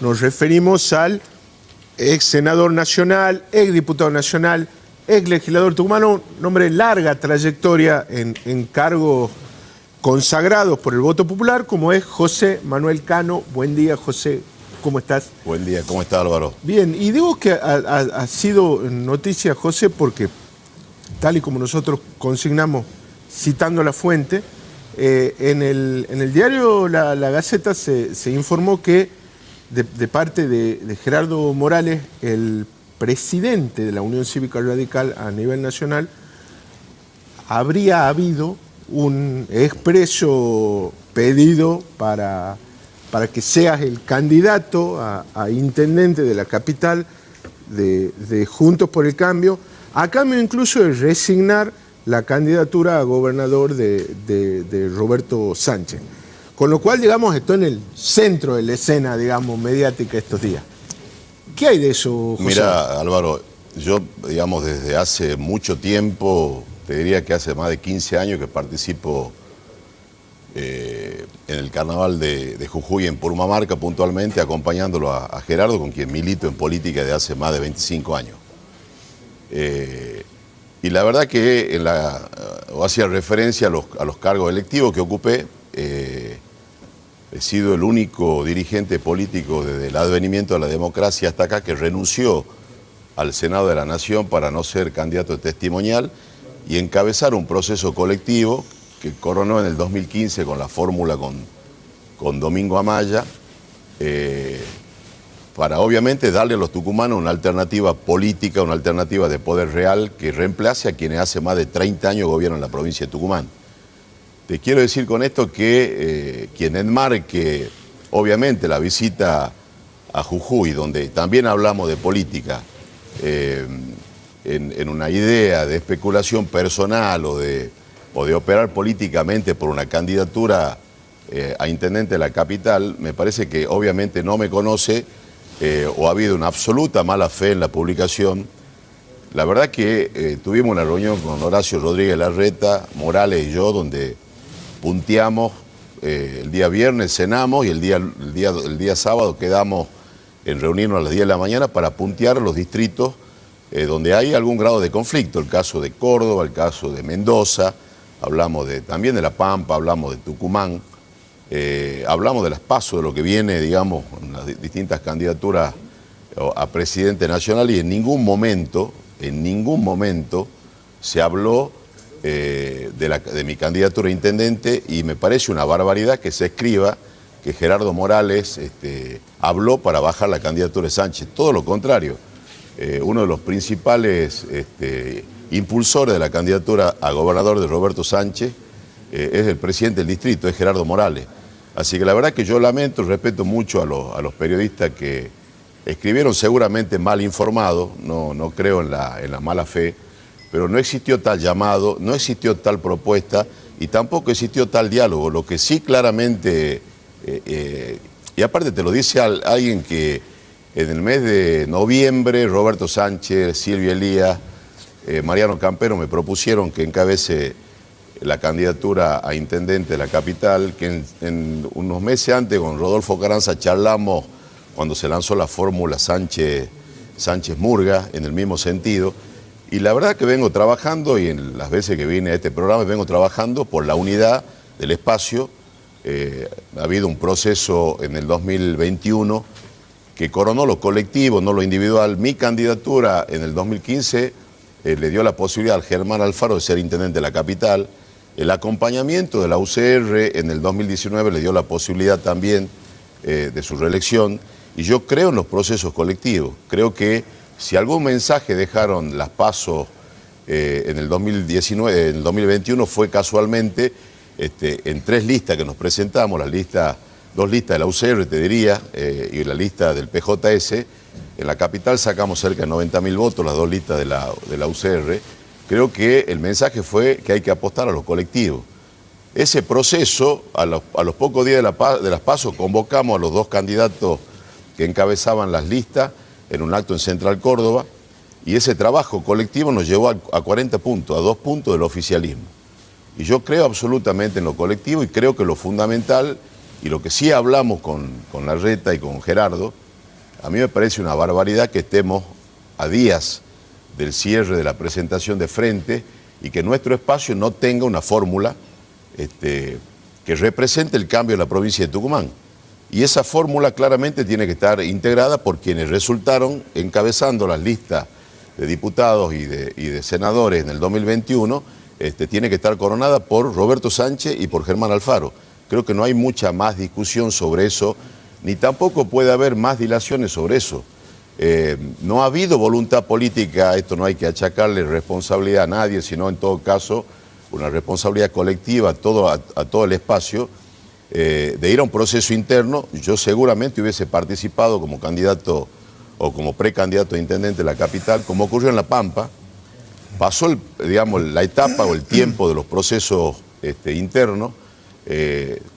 nos referimos al ex senador nacional, ex diputado nacional, ex legislador tucumano, un hombre de larga trayectoria en cargos consagrados por el voto popular, como es José Manuel Cano. Buen día, José. ¿Cómo estás? Buen día, ¿cómo está, Álvaro? Bien, y digo que ha sido noticia, José, porque tal y como nosotros consignamos, citando la fuente, en el diario La Gaceta se informó que de parte de Gerardo Morales, el presidente de la Unión Cívica Radical a nivel nacional, habría habido un expreso pedido para que seas el candidato a intendente de la capital de Juntos por el Cambio, a cambio incluso de resignar la candidatura a gobernador de Roberto Sánchez. Con lo cual, digamos, esto en el centro de la escena, digamos, mediática estos días. ¿Qué hay de eso, José? Mira, Álvaro, yo, digamos, desde hace mucho tiempo, te diría que hace más de 15 años que participo en el carnaval de Jujuy, en Purmamarca, puntualmente, acompañándolo a Gerardo, con quien milito en política desde hace más de 25 años. Y la verdad que hacía referencia a los cargos electivos que ocupé. He sido el único dirigente político desde el advenimiento de la democracia hasta acá que renunció al Senado de la Nación para no ser candidato testimonial y encabezar un proceso colectivo que coronó en el 2015 con la fórmula con Domingo Amaya, para obviamente darle a los tucumanos una alternativa política, una alternativa de poder real que reemplace a quienes hace más de 30 años gobiernan la provincia de Tucumán. Te quiero decir con esto que quien enmarque, obviamente, la visita a Jujuy, donde también hablamos de política, en una idea de especulación personal o de operar políticamente por una candidatura a intendente de la capital, me parece que obviamente no me conoce o ha habido una absoluta mala fe en la publicación. La verdad que tuvimos una reunión con Horacio Rodríguez Larreta, Morales y yo, donde punteamos el día viernes, cenamos y el día sábado quedamos en reunirnos a las 10 de la mañana para puntear los distritos donde hay algún grado de conflicto. El caso de Córdoba, el caso de Mendoza, hablamos también de La Pampa, hablamos de Tucumán, hablamos de las PASO, de lo que viene, digamos, en las distintas candidaturas a presidente nacional, y en ningún momento se habló de mi candidatura a intendente, y me parece una barbaridad que se escriba que Gerardo Morales habló para bajar la candidatura de Sánchez. Todo lo contrario. Uno de los principales impulsores de la candidatura a gobernador de Roberto Sánchez es el presidente del distrito, es Gerardo Morales. Así que la verdad que yo lamento, respeto mucho a los periodistas que escribieron seguramente mal informados, no creo en la mala fe, pero no existió tal llamado, no existió tal propuesta y tampoco existió tal diálogo. Lo que sí claramente, y aparte te lo dice alguien que en el mes de noviembre Roberto Sánchez, Silvia Elías, Mariano Campero me propusieron que encabece la candidatura a intendente de la capital, que en unos meses antes con Rodolfo Carranza charlamos cuando se lanzó la fórmula Sánchez-Murga en el mismo sentido. Y la verdad que vengo trabajando, y en las veces que vine a este programa vengo trabajando por la unidad del espacio. Ha habido un proceso en el 2021 que coronó lo colectivo, no lo individual. Mi candidatura en el 2015 le dio la posibilidad al Germán Alfaro de ser intendente de la capital. El acompañamiento de la UCR en el 2019 le dio la posibilidad también de su reelección. Y yo creo en los procesos colectivos. Creo que si algún mensaje dejaron las PASO en el 2019, en el 2021 fue casualmente en 3 listas que nos presentamos, dos listas de la UCR, te diría, y la lista del PJS. En la capital sacamos cerca de 90.000 votos, las 2 listas de la UCR. Creo que el mensaje fue que hay que apostar a los colectivos. Ese proceso, a los pocos días de las PASO, convocamos a los 2 candidatos que encabezaban las listas en un acto en Central Córdoba, y ese trabajo colectivo nos llevó a 40 puntos, a 2 puntos del oficialismo. Y yo creo absolutamente en lo colectivo, y creo que lo fundamental, y lo que sí hablamos con Larreta y con Gerardo, A mí me parece una barbaridad que estemos a días del cierre de la presentación de Frente y que nuestro espacio no tenga una fórmula que represente el cambio en la provincia de Tucumán. Y esa fórmula claramente tiene que estar integrada por quienes resultaron encabezando las listas de diputados y de senadores en el 2021, tiene que estar coronada por Roberto Sánchez y por Germán Alfaro. Creo que no hay mucha más discusión sobre eso, ni tampoco puede haber más dilaciones sobre eso. No ha habido voluntad política, esto no hay que achacarle responsabilidad a nadie, sino en todo caso una responsabilidad colectiva a todo el espacio, de ir a un proceso interno. Yo seguramente hubiese participado como candidato o como precandidato a intendente de la capital, como ocurrió en La Pampa. Pasó la etapa o el tiempo de los procesos internos.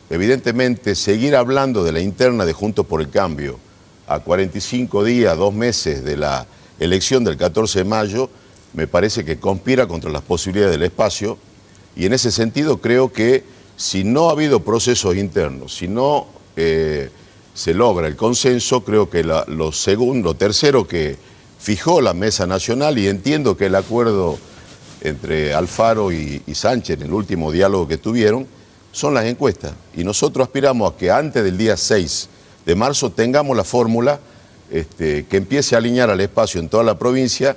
Evidentemente, seguir hablando de la interna de Juntos por el Cambio a 45 días, 2 meses de la elección del 14 de mayo, me parece que conspira contra las posibilidades del espacio, y en ese sentido creo que si no ha habido procesos internos, si no se logra el consenso, creo que lo tercero que fijó la Mesa Nacional, y entiendo que el acuerdo entre Alfaro y Sánchez en el último diálogo que tuvieron, son las encuestas. Y nosotros aspiramos a que antes del día 6 de marzo tengamos la fórmula que empiece a alinear al espacio en toda la provincia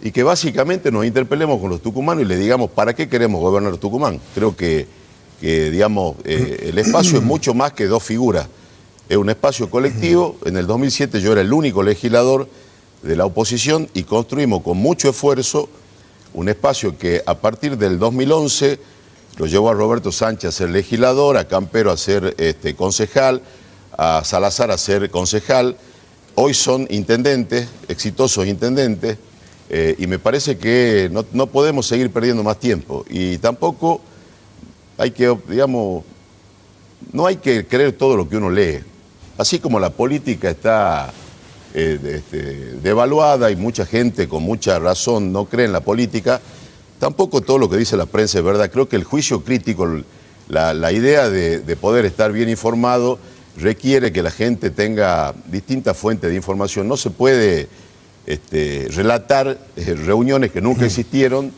y que básicamente nos interpelemos con los tucumanos y le digamos para qué queremos gobernar Tucumán. Creo que el espacio es mucho más que 2 figuras. Es un espacio colectivo. En el 2007 yo era el único legislador de la oposición y construimos con mucho esfuerzo un espacio que a partir del 2011 lo llevó a Roberto Sánchez a ser legislador, a Campero a ser concejal, a Salazar a ser concejal. Hoy son intendentes, exitosos intendentes, y me parece que no podemos seguir perdiendo más tiempo. Y tampoco hay que, no hay que creer todo lo que uno lee. Así como la política está devaluada y mucha gente con mucha razón no cree en la política, tampoco todo lo que dice la prensa es verdad. Creo que el juicio crítico, la idea de poder estar bien informado, requiere que la gente tenga distintas fuentes de información. No se puede relatar reuniones que nunca existieron,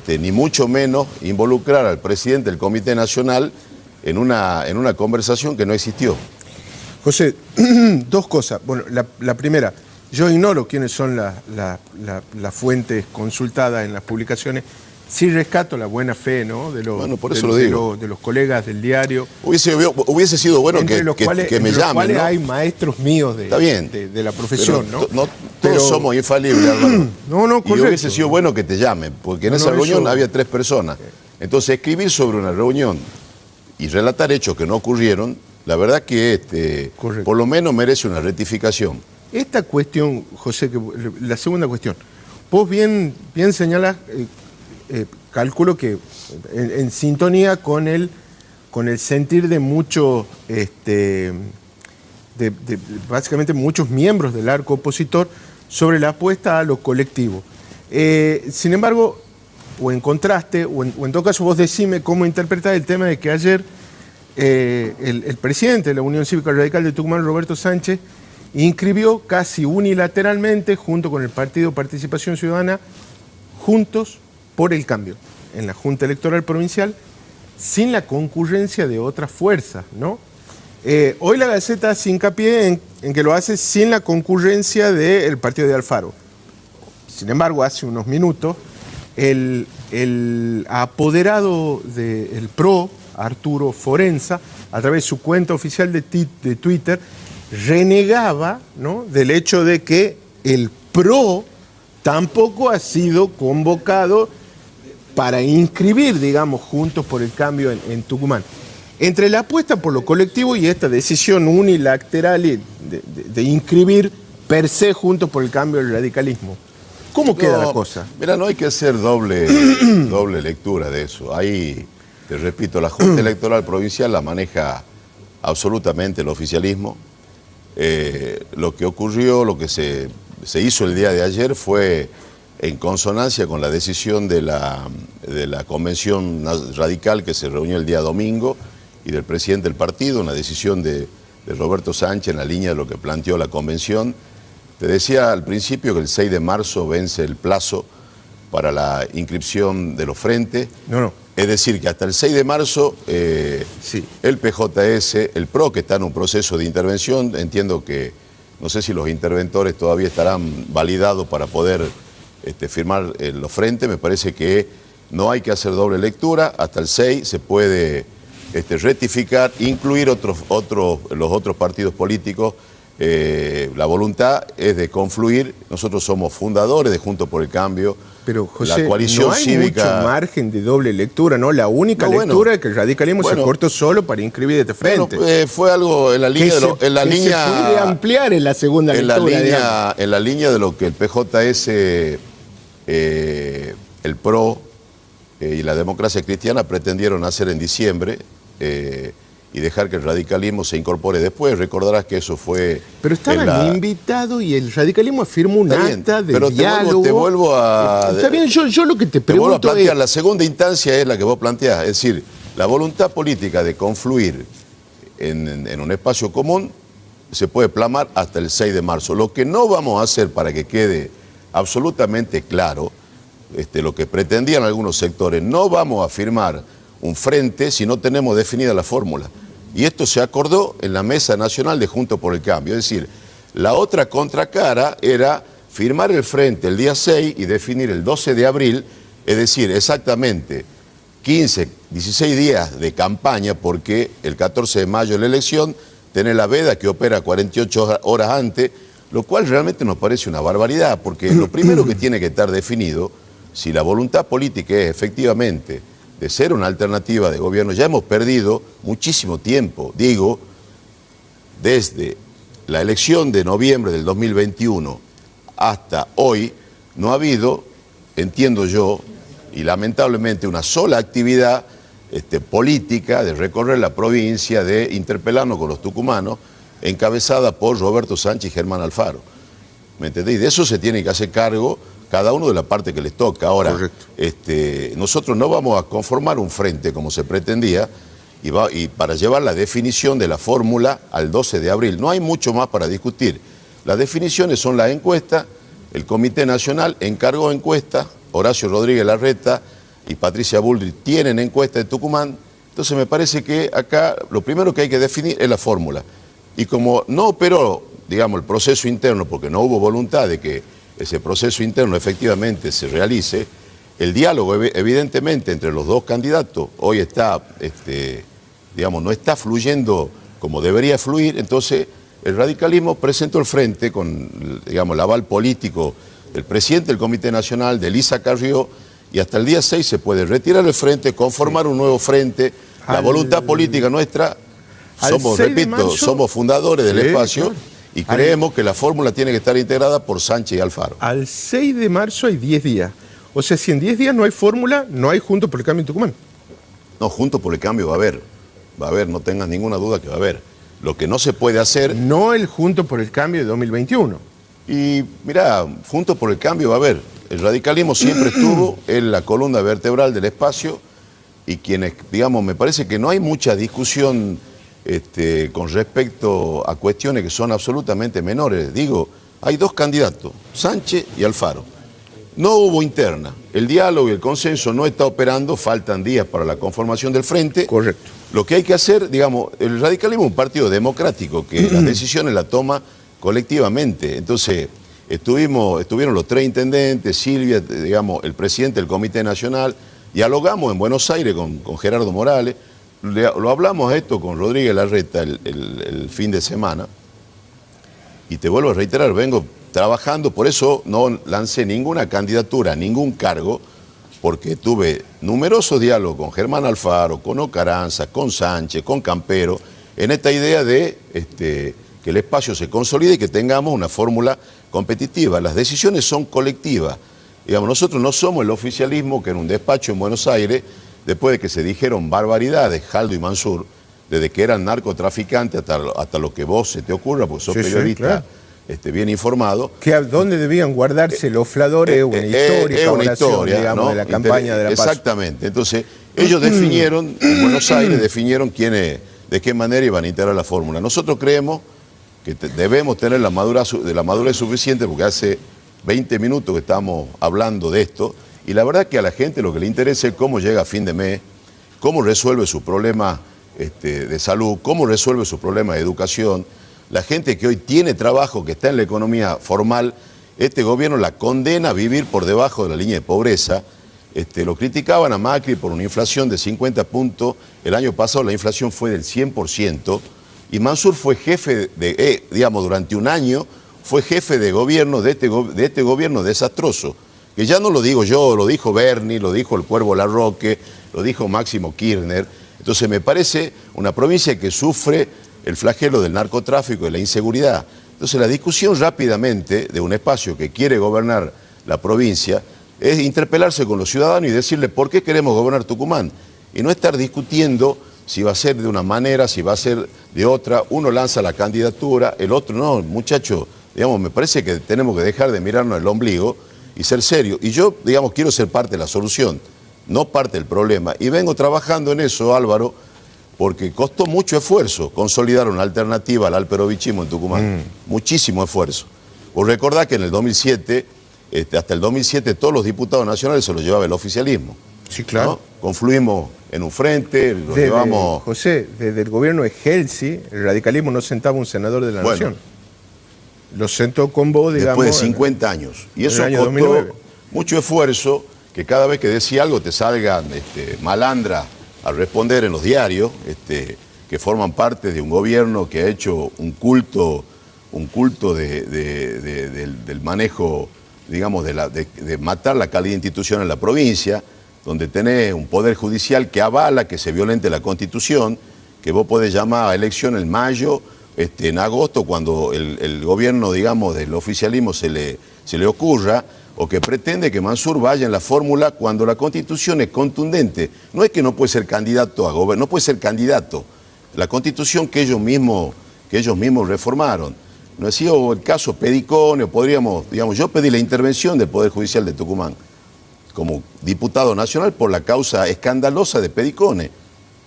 ni mucho menos involucrar al presidente del Comité Nacional en una conversación que no existió. José, 2 cosas. Bueno, la primera, yo ignoro quiénes son las fuentes consultadas en las publicaciones. Sí rescato la buena fe, ¿no? de los colegas del diario. Hubiese sido bueno que me llamen. Entre los cuales, ¿no? Hay maestros míos de la profesión, pero, ¿no? Todos somos infalibles, Álvaro. No, correcto. Y hubiese sido bueno que te llamen, porque en esa reunión había 3 personas. Entonces, escribir sobre una reunión y relatar hechos que no ocurrieron, la verdad que por lo menos merece una rectificación. Esta cuestión, José, la segunda cuestión, vos bien señalás, calculo que en sintonía con el sentir de muchos, básicamente muchos miembros del arco opositor sobre la apuesta a lo colectivo. Sin embargo, o en contraste, o en todo caso vos decime cómo interpretar el tema de que ayer el presidente de la Unión Cívica Radical de Tucumán, Roberto Sánchez, inscribió casi unilateralmente, junto con el Partido Participación Ciudadana, Juntos por el Cambio, en la Junta Electoral Provincial, sin la concurrencia de otras fuerzas, ¿no? Hoy la Gaceta hace hincapié en que lo hace sin la concurrencia del partido de Alfaro. Sin embargo, hace unos minutos, el apoderado del PRO, Arturo Forenza, a través de su cuenta oficial de Twitter, renegaba, ¿no?, del hecho de que el PRO tampoco ha sido convocado para inscribir, digamos, Juntos por el Cambio en Tucumán. Entre la apuesta por lo colectivo y esta decisión unilateral de inscribir per se Juntos por el Cambio el radicalismo, ¿cómo queda la cosa? Mira, no hay que hacer doble lectura de eso. Ahí, te repito, la Junta Electoral Provincial la maneja absolutamente el oficialismo. Lo que ocurrió, lo que se hizo el día de ayer fue en consonancia con la decisión de la Convención Radical que se reunió el día domingo y del presidente del partido, una decisión de de Roberto Sánchez en la línea de lo que planteó la convención. Te decía al principio que el 6 de marzo vence el plazo para la inscripción de los frentes. No. Es decir, que hasta el 6 de marzo Sí. el PJS, el PRO, que está en un proceso de intervención, entiendo que, no sé si los interventores todavía estarán validados para poder firmar los frentes, me parece que no hay que hacer doble lectura, hasta el 6 se puede rectificar, incluir los otros partidos políticos. La voluntad es de confluir, nosotros somos fundadores de Juntos por el Cambio. Pero, José, la coalición no hay cívica, mucho margen de doble lectura, ¿no? La única lectura es que el radicalismo se cortó solo para inscribir este frente. Bueno, fue algo en la línea se puede ampliar en la segunda lectura. En la línea de lo que el PJS, el PRO y la democracia cristiana pretendieron hacer en diciembre, y dejar que el radicalismo se incorpore después. Recordarás que eso fue... Pero estaban invitados y el radicalismo firmó un acta de diálogo. Te vuelvo a... Está bien, yo lo que te pregunto vuelvo a plantear, la segunda instancia es la que vos planteás, es decir, la voluntad política de confluir en un espacio común se puede plasmar hasta el 6 de marzo. Lo que no vamos a hacer, para que quede absolutamente claro, lo que pretendían algunos sectores, no vamos a firmar un frente si no tenemos definida la fórmula. Y esto se acordó en la Mesa Nacional de Juntos por el Cambio. Es decir, la otra contracara era firmar el frente el día 6 y definir el 12 de abril, es decir, exactamente 15, 16 días de campaña, porque el 14 de mayo es la elección, tener la veda que opera 48 horas antes, lo cual realmente nos parece una barbaridad, porque lo primero que tiene que estar definido, si la voluntad política es efectivamente de ser una alternativa de gobierno, ya hemos perdido muchísimo tiempo, digo, desde la elección de noviembre del 2021 hasta hoy, no ha habido, entiendo yo, y lamentablemente una sola actividad política de recorrer la provincia, de interpelarnos con los tucumanos, encabezada por Roberto Sánchez y Germán Alfaro. ¿Me entendés? Y de eso se tiene que hacer cargo cada uno de la parte que les toca. Ahora, nosotros no vamos a conformar un frente como se pretendía y para llevar la definición de la fórmula al 12 de abril. No hay mucho más para discutir. Las definiciones son las encuestas, el Comité Nacional encargó encuestas, Horacio Rodríguez Larreta y Patricia Bullrich tienen encuesta de Tucumán. Entonces me parece que acá lo primero que hay que definir es la fórmula. Y como no operó, digamos, el proceso interno, porque no hubo voluntad de que ese proceso interno efectivamente se realice, el diálogo evidentemente entre los dos candidatos hoy está, digamos, no está fluyendo como debería fluir. Entonces el radicalismo presentó el frente con, digamos, el aval político del presidente del Comité Nacional, de Elisa Carrió, y hasta el día 6 se puede retirar el frente, conformar un nuevo frente. La voluntad política nuestra, somos, repito, somos fundadores del espacio. Claro. Y creemos que la fórmula tiene que estar integrada por Sánchez y Alfaro. Al 6 de marzo hay 10 días. O sea, si en 10 días no hay fórmula, no hay Juntos por el Cambio en Tucumán. No, Juntos por el Cambio va a haber. Va a haber, no tengas ninguna duda que va a haber. Lo que no se puede hacer... No el Juntos por el Cambio de 2021. Y mirá, Juntos por el Cambio va a haber. El radicalismo siempre estuvo en la columna vertebral del espacio y quienes, digamos, me parece que no hay mucha discusión con respecto a cuestiones que son absolutamente menores. Digo, hay dos candidatos, Sánchez y Alfaro. No hubo interna. El diálogo y el consenso no está operando, faltan días para la conformación del frente. Correcto. Lo que hay que hacer, digamos, el radicalismo es un partido democrático que las decisiones las toma colectivamente. Entonces, estuvieron los 3 intendentes, Silvia, digamos, el presidente del Comité Nacional, dialogamos en Buenos Aires con Gerardo Morales. Lo hablamos esto con Rodríguez Larreta el fin de semana y te vuelvo a reiterar, vengo trabajando, por eso no lancé ninguna candidatura, ningún cargo, porque tuve numerosos diálogos con Germán Alfaro, con Ocaranza, con Sánchez, con Campero, en esta idea de que el espacio se consolide y que tengamos una fórmula competitiva. Las decisiones son colectivas. Digamos, nosotros no somos el oficialismo que en un despacho en Buenos Aires, después de que se dijeron barbaridades, Jaldo y Mansur, desde que eran narcotraficantes hasta lo que vos se te ocurra, porque sos periodista, claro, bien informado. Que ¿dónde debían guardarse los fladores? Es una historia, digamos, ¿no? De la campaña de la paz. Exactamente. Entonces, ellos definieron, en Buenos Aires definieron quiénes de qué manera iban a integrar la fórmula. Nosotros creemos que debemos tener la madurez suficiente, porque hace 20 minutos que estamos hablando de esto, y la verdad que a la gente lo que le interesa es cómo llega a fin de mes, cómo resuelve sus problemas de salud, cómo resuelve sus problemas de educación. La gente que hoy tiene trabajo, que está en la economía formal, este gobierno la condena a vivir por debajo de la línea de pobreza. Lo criticaban a Macri por una inflación de 50 puntos, el año pasado la inflación fue del 100%, y Mansur fue jefe de, durante un año, fue jefe de gobierno de este gobierno desastroso, que ya no lo digo yo, lo dijo Bernie, lo dijo el Cuervo Larroque, lo dijo Máximo Kirchner. Entonces me parece una provincia que sufre el flagelo del narcotráfico y la inseguridad. Entonces la discusión rápidamente de un espacio que quiere gobernar la provincia es interpelarse con los ciudadanos y decirle por qué queremos gobernar Tucumán. Y no estar discutiendo si va a ser de una manera, si va a ser de otra. Uno lanza la candidatura, el otro no. Muchachos, me parece que tenemos que dejar de mirarnos el ombligo y ser serios. Y yo, quiero ser parte de la solución, no parte del problema. Y vengo trabajando en eso, Álvaro, porque costó mucho esfuerzo consolidar una alternativa al alperovichismo en Tucumán. Muchísimo esfuerzo. Vos recordás que en el 2007, hasta el 2007, todos los diputados nacionales se los llevaba el oficialismo. Sí, claro. ¿No? Confluimos en un frente, lo llevamos... José, desde el gobierno de Helsi, el radicalismo no sentaba un senador de la Nación. Lo sentó con vos, después de 50 años. Y eso costó 2009. Mucho esfuerzo, que cada vez que decía algo te salgan malandras a responder en los diarios, que forman parte de un gobierno que ha hecho un culto del manejo, de matar la calidad institucional en la provincia, donde tenés un poder judicial que avala que se violente la Constitución, que vos podés llamar a elección en mayo, en agosto, cuando el gobierno, del oficialismo se le ocurra, o que pretende que Mansur vaya en la fórmula cuando la Constitución es contundente. No es que no puede ser candidato a gobierno, no puede ser candidato. La Constitución que ellos mismos reformaron. No ha sido el caso Pedicone, podríamos, yo pedí la intervención del Poder Judicial de Tucumán como diputado nacional por la causa escandalosa de Pedicone,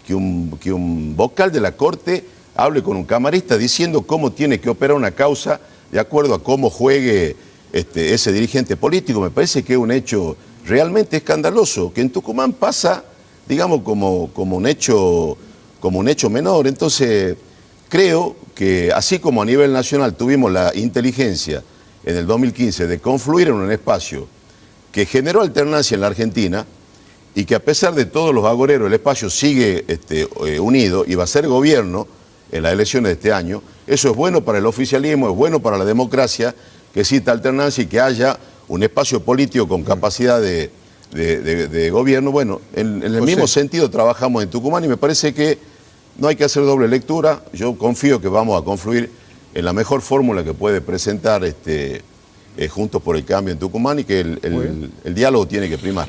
que un vocal de la Corte hable con un camarista diciendo cómo tiene que operar una causa de acuerdo a cómo juegue ese dirigente político. Me parece que es un hecho realmente escandaloso, que en Tucumán pasa, como un hecho menor. Entonces, creo que así como a nivel nacional tuvimos la inteligencia en el 2015 de confluir en un espacio que generó alternancia en la Argentina y que a pesar de todos los agoreros el espacio sigue unido y va a ser gobierno en las elecciones de este año, eso es bueno para el oficialismo, es bueno para la democracia, que exista alternancia y que haya un espacio político con capacidad de gobierno. Bueno, en el mismo sentido trabajamos en Tucumán y me parece que no hay que hacer doble lectura. Yo confío que vamos a confluir en la mejor fórmula que puede presentar Juntos por el Cambio en Tucumán y que el diálogo tiene que primar.